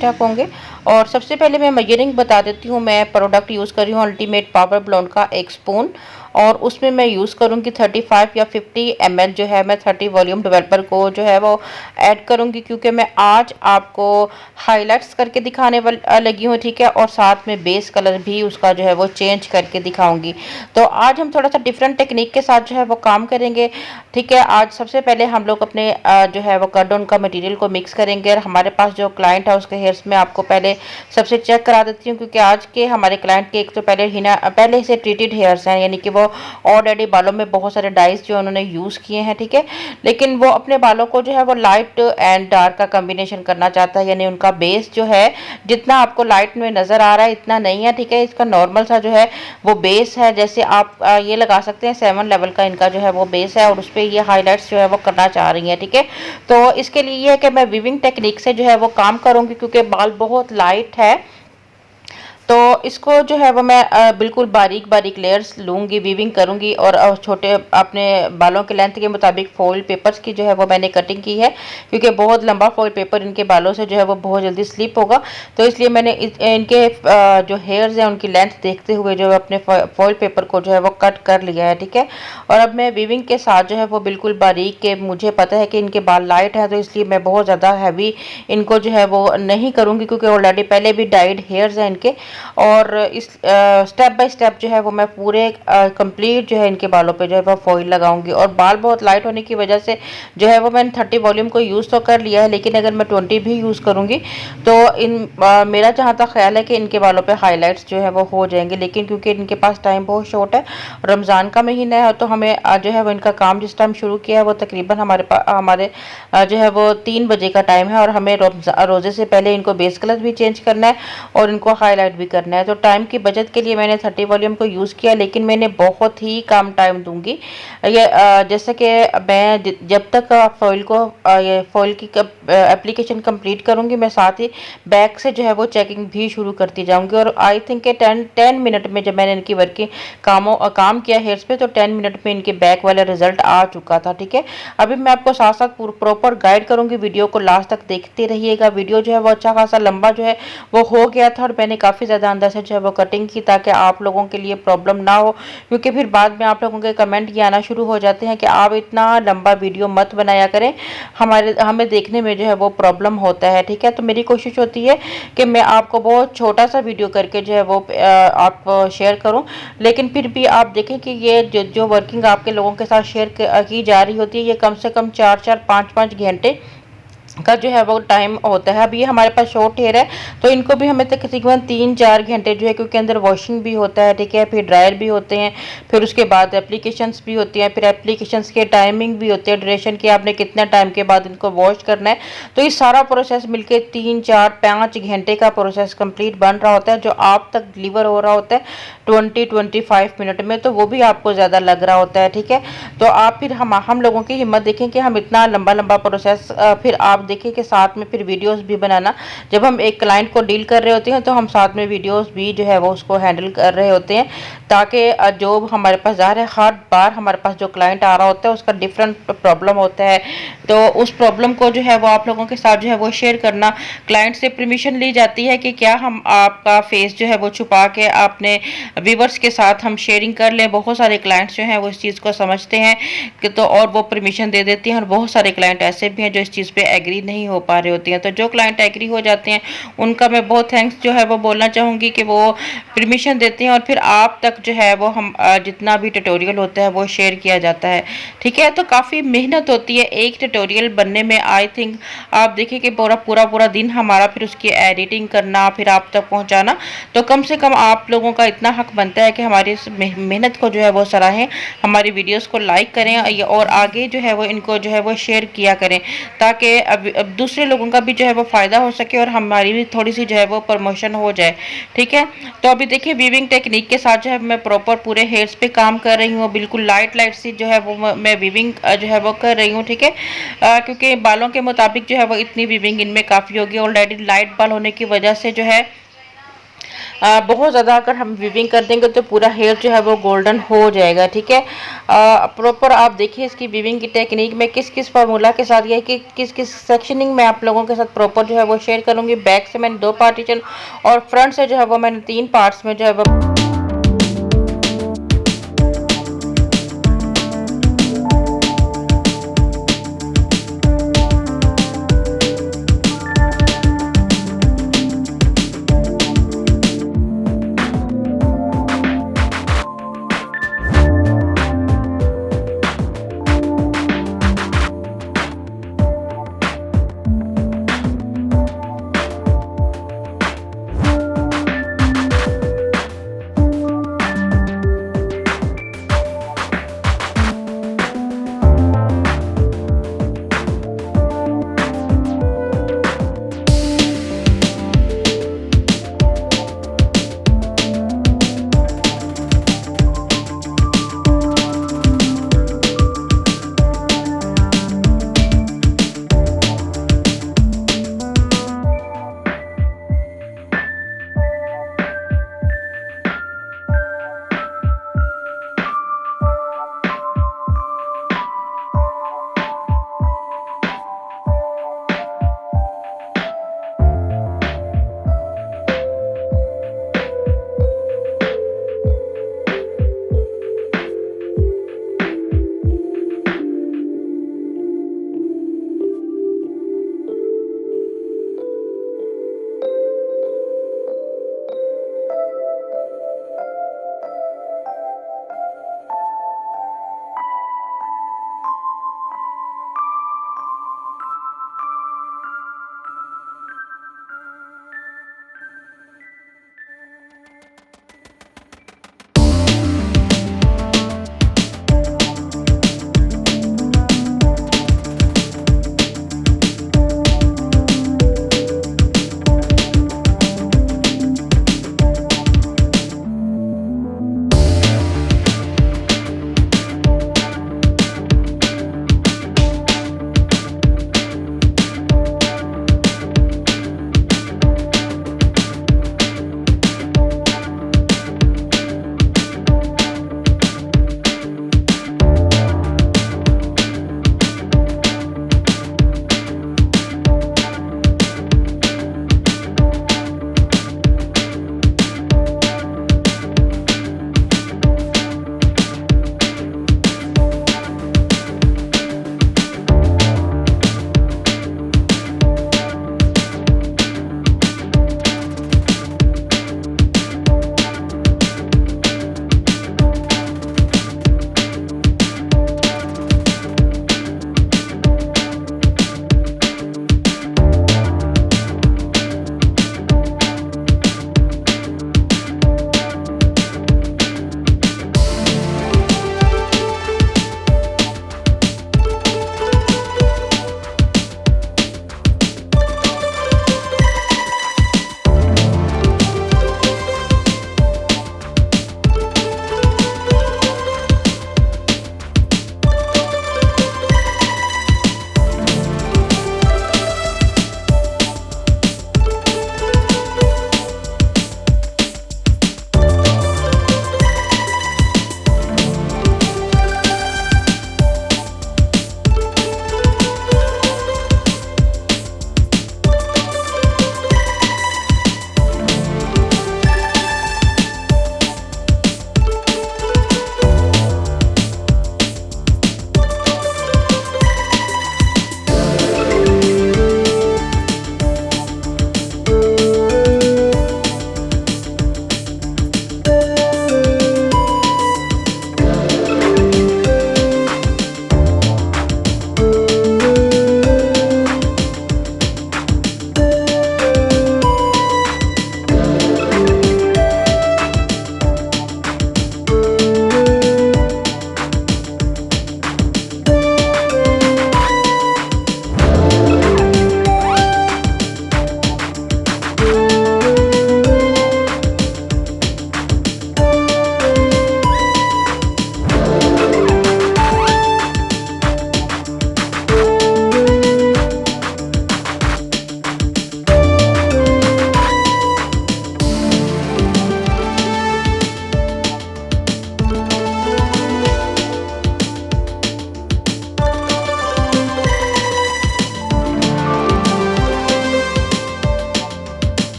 ठाक होंगे। और सबसे पहले मैं मेजरिंग बता देती हूँ। मैं प्रोडक्ट यूज़ कर रही हूँ अल्टीमेट पावर ब्लोंड का 1 स्पून, और उसमें मैं यूज़ करूँगी 35 या 50 ml जो है मैं 30 वॉल्यूम डेवलपर को जो है वो ऐड करूँगी, क्योंकि मैं आज आपको हाइलाइट्स करके दिखाने लगी हूँ, ठीक है। और साथ में बेस कलर भी उसका जो है वो चेंज करके दिखाऊंगी। तो आज हम थोड़ा सा डिफरेंट टेक्निक के साथ जो है वो काम करेंगे, ठीक है। आज सबसे पहले हम लोग अपने जो है वो कट ऑन का मटेरियल को मिक्स करेंगे। और हमारे पास जो क्लाइंट है उसके हेयर्स में आपको पहले सबसे चेक करा देती हूँ, क्योंकि आज के हमारे क्लाइंट के एक तो पहले से ट्रीटेड हेयर्स हैं, यानी कि वो ऑलरेडी बालों में बहुत सारे डाइज जो उन्होंने यूज़ किए हैं, ठीक है। लेकिन वो अपने बालों को जो है वो लाइट एंड डार्क का कॉम्बिनेशन करना चाहता है, यानी उनका बेस जो है जितना आपको लाइट में नज़र आ रहा है इतना नहीं है, ठीक है। इसका नॉर्मल सा जो है वो बेस है, जैसे आप ये लगा सकते हैं 7 लेवल का इनका जो है वो बेस है, और उस पर ये हाईलाइट्स जो है वो करना चाह रही हैं, ठीक है। तो इसके लिए ये है कि मैं वीविंग टेक्निक से जो है वो काम करूँगी, क्योंकि बाल बहुत लाइट है। तो इसको जो है वो मैं बिल्कुल बारीक बारीक लेयर्स लूँगी, वीविंग करूँगी, और छोटे अपने बालों के लेंथ के मुताबिक फॉइल पेपर्स की जो है वो मैंने कटिंग की है, क्योंकि बहुत लंबा फॉइल पेपर इनके बालों से जो है वो बहुत जल्दी स्लिप होगा। तो इसलिए मैंने इनके जो हेयर्स हैं उनकी लेंथ देखते हुए जो अपने फॉइल पेपर को जो है वो कट कर लिया है, ठीक है। और अब मैं वीविंग के साथ जो है वो बिल्कुल बारीक के, मुझे पता है कि इनके बाल लाइट है, तो इसलिए मैं बहुत ज़्यादा हैवी इनको जो है वो नहीं करूँगी, क्योंकि ऑलरेडी पहले भी डाइड हेयर्स हैं इनके। और इस स्टेप बाय स्टेप जो है वो मैं पूरे कंप्लीट जो है इनके बालों पे जो है वो फॉइल लगाऊंगी। और बाल बहुत लाइट होने की वजह से जो है वो मैंने 30 वॉल्यूम को यूज़ तो कर लिया है, लेकिन अगर मैं 20 भी यूज़ करूँगी तो मेरा जहाँ तक ख्याल है कि इनके बालों पे हाईलाइट्स जो है वो हो जाएंगे। लेकिन क्योंकि इनके पास टाइम बहुत शॉर्ट है, रमज़ान का महीना है, तो हमें जो है वो इनका काम जिस टाइम शुरू किया है वो तकरीबन हमारे जो है वो 3 बजे का टाइम है, और हमें रोज़े से पहले इनको बेस कलर भी चेंज करना है और इनको हाईलाइट भी करना है। तो टाइम की बचत के लिए मैंने 30 वॉल्यूम को यूज़ किया, लेकिन मैंने बहुत ही कम टाइम दूंगी। ये जैसे कि मैं जब तक फॉइल की एप्लीकेशन कंप्लीट करूंगी, मैं साथ ही बैक से जो है वो चेकिंग भी शुरू करती जाऊंगी। और आई थिंक कि 10 मिनट में जब मैंने इनकी वर्किंग काम किया हेयर्स पे, तो 10 मिनट में इनके बैक वाला रिजल्ट आ चुका था, ठीक है। अभी मैं आपको साथ साथ प्रॉपर गाइड करूंगी, वीडियो को लास्ट तक देखते रहिएगा। वीडियो जो है वो अच्छा खासा लंबा जो है वो हो गया था, और मैंने काफ़ी ज़्यादा अंदर से जो है वो कटिंग की, ताकि आप लोगों के लिए प्रॉब्लम ना हो, क्योंकि फिर बाद में आप लोगों के कमेंट ये आना शुरू हो जाते हैं कि आप इतना लंबा वीडियो मत बनाया करें, हमें देखने में जो है वो प्रॉब्लम होता है, ठीक है। तो मेरी कोशिश होती है कि मैं आपको बहुत छोटा सा वीडियो करके जो है वो आप शेयर करूं, लेकिन फिर भी आप देखें कि ये जो वर्किंग आपके लोगों के साथ शेयर की जा रही होती है, ये कम से कम 4-4 5-5 घंटे का जो है वो टाइम होता है। अब ये हमारे पास शॉर्ट हेयर है, तो इनको भी हमें तकरीबन 3-4 घंटे जो है, क्योंकि अंदर वॉशिंग भी होता है, ठीक है, फिर ड्रायर भी होते हैं, फिर उसके बाद एप्लीकेशंस भी होती हैं, फिर एप्लीकेशंस के टाइमिंग भी होती है, ड्यूरेशन की, आपने कितने टाइम के बाद इनको वॉश करना है। तो ये सारा प्रोसेस मिलके 3-4-5 घंटे का प्रोसेस कंप्लीट बन रहा होता है, जो आप तक डिलीवर हो रहा होता है 20-25 मिनट में, तो वो भी आपको ज़्यादा लग रहा होता है, ठीक है। तो आप फिर हम लोगों की हिम्मत देखें कि हम इतना लंबा लंबा प्रोसेस, फिर आप देखिए कि साथ में फिर वीडियोस भी बनाना, जब हम एक क्लाइंट को डील कर रहे होते हैं तो हम साथ में वीडियोस भी जो है वो उसको हैंडल कर रहे होते हैं, ताकि जो हमारे पास ज़ाहिर है हर बार हमारे पास जो क्लाइंट आ रहा होता है उसका डिफरेंट प्रॉब्लम होता है, तो उस प्रॉब्लम को जो है वो आप लोगों के साथ जो है वो शेयर करना। क्लाइंट से परमिशन ली जाती है कि क्या हम आपका फेस जो है वो छुपा के अपने व्यूवर्स के साथ हम शेयरिंग कर लें। बहुत सारे क्लाइंट्स जो हैं वो इस चीज़ को समझते हैं कि, तो और वो परमिशन दे देती हैं, और बहुत सारे क्लाइंट ऐसे भी हैं जो इस चीज़ पे एग्री नहीं हो पा रहे होती हैं। तो जो क्लाइंट एग्री हो जाते हैं उनका मैं बहुत थैंक्स जो है वो बोलना चाहूँगी कि वो परमिशन देते हैं, और फिर आप तक जो है वो हम जितना भी ट्यूटोरियल होता है वो शेयर किया जाता है, ठीक है। तो काफ़ी मेहनत होती है एक ट्यूटोरियल बनने में। आई थिंक आप देखिए कि पूरा दिन हमारा फिर उसकी एडिटिंग करना, फिर आप तक पहुँचाना, तो कम से कम आप लोगों का इतना हक बनता है कि हमारी इस मेहनत को जो है वो सराहें, हमारी वीडियोज़ को लाइक करें, और आगे जो है वो इनको जो है वो शेयर किया करें, ताकि अब दूसरे लोगों का भी जो है वो फ़ायदा हो सके और हमारी भी थोड़ी सी जो है वो प्रमोशन हो जाए, ठीक है। तो अभी देखिए वीविंग टेक्निक के साथ जो है मैं प्रॉपर पूरे हेयर्स पे काम कर रही हूँ, बिल्कुल लाइट सी जो है वो मैं वीविंग जो है वो कर रही हूँ, ठीक है। क्योंकि बालों के मुताबिक जो है वो इतनी वीविंग इनमें काफ़ी होगी। ऑलरेडी लाइट बाल होने की वजह से जो है बहुत ज़्यादा अगर हम वीविंग कर देंगे तो पूरा हेयर जो है वो गोल्डन हो जाएगा, ठीक है। प्रॉपर आप देखिए इसकी वीविंग की टेक्निक में किस किस फार्मूला के साथ या कि किस किस सेक्शनिंग में आप लोगों के साथ प्रॉपर जो है वो शेयर करूँगी। बैक से मैंने 2 पार्टीशन और फ्रंट से जो है वो मैंने 3 पार्ट्स में जो है वो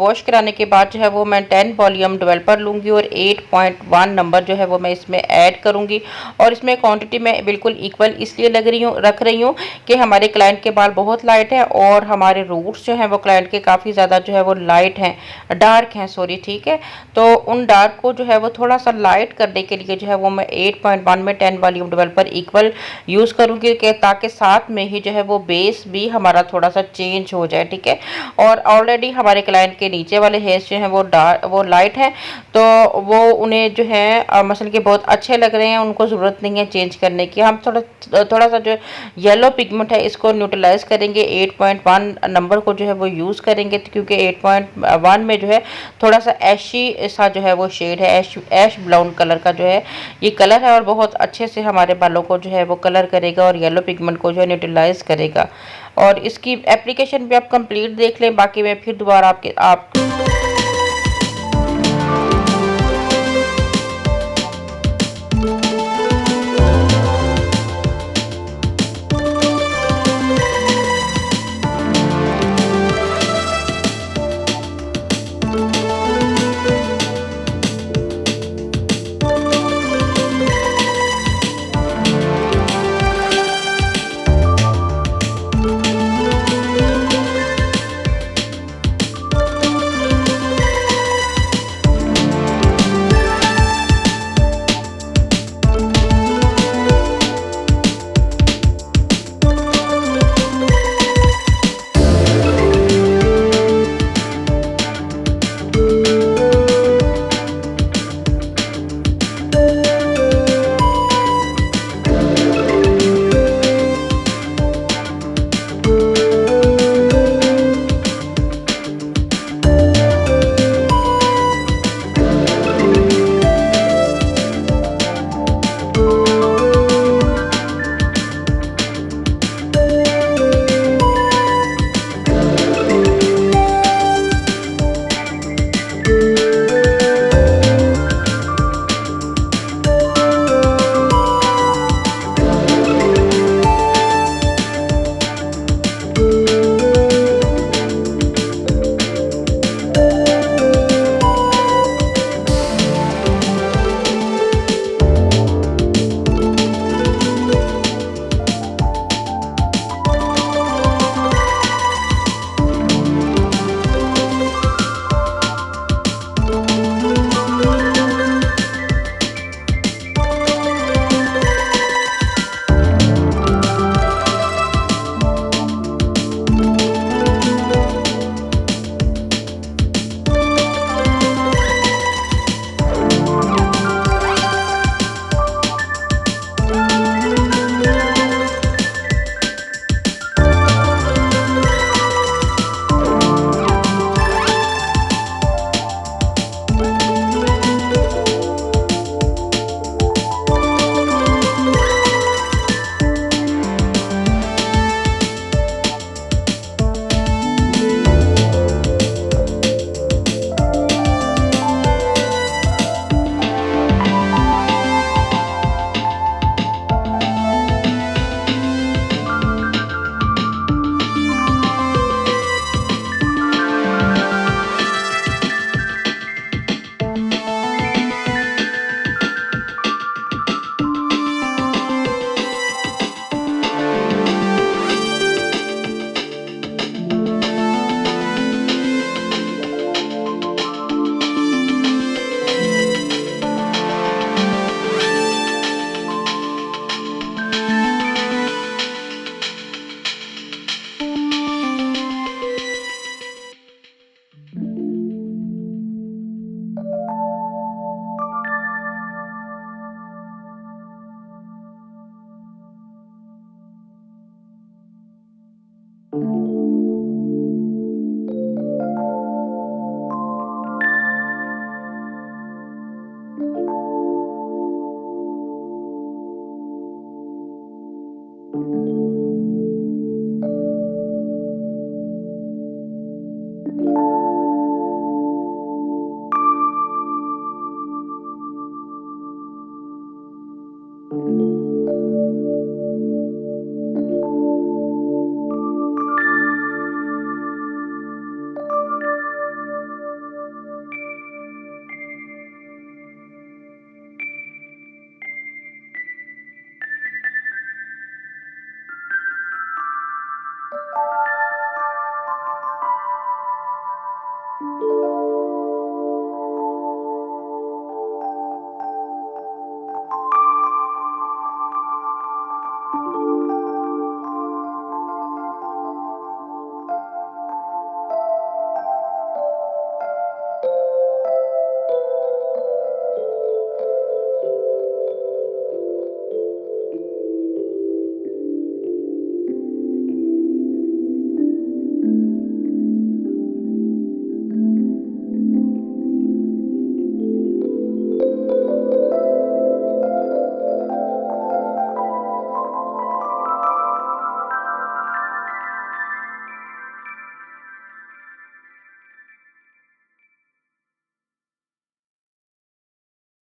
वॉश कराने के बाद जो है वो मैं 10 वॉल्यूम डेवलपर लूँगी और 8.1 नंबर जो है वो मैं इसमें ऐड करूँगी। और इसमें क्वांटिटी मैं बिल्कुल इक्वल इसलिए रख रही हूँ कि हमारे क्लाइंट के बाल बहुत लाइट हैं और हमारे रूट्स जो हैं वो क्लाइंट के काफ़ी ज़्यादा जो है वो लाइट हैं, डार्क हैं सॉरी, ठीक है। तो उन डार्क को जो है वो थोड़ा सा लाइट करने के लिए जो है वो मैं 8.1 में 10 वॉल्यूम डेवलपर इक्वल यूज़ करूँगी ताकि साथ में ही जो है वो बेस भी हमारा थोड़ा सा चेंज हो जाए, ठीक है। और ऑलरेडी हमारे क्लाइंट के नीचे वाले हेयर्स जो हैं वो लाइट हैं, तो वो उन्हें जो है मसल के बहुत अच्छे लग रहे हैं, उनको ज़रूरत नहीं है चेंज करने की। हम थोड़ा सा जो येलो पिगमेंट है इसको न्यूट्रलाइज करेंगे, 8.1 नंबर को जो है वो यूज़ करेंगे, क्योंकि 8.1 में जो है थोड़ा सा ऐशी सा जो है वो शेड है, ऐश ब्राउन कलर का जो है ये कलर है और बहुत अच्छे से हमारे बालों को जो है वो कलर करेगा और येलो पिगमेंट को जो है न्यूट्रलाइज करेगा। और इसकी एप्लीकेशन भी आप कंप्लीट देख लें, बाकी मैं फिर दोबारा आप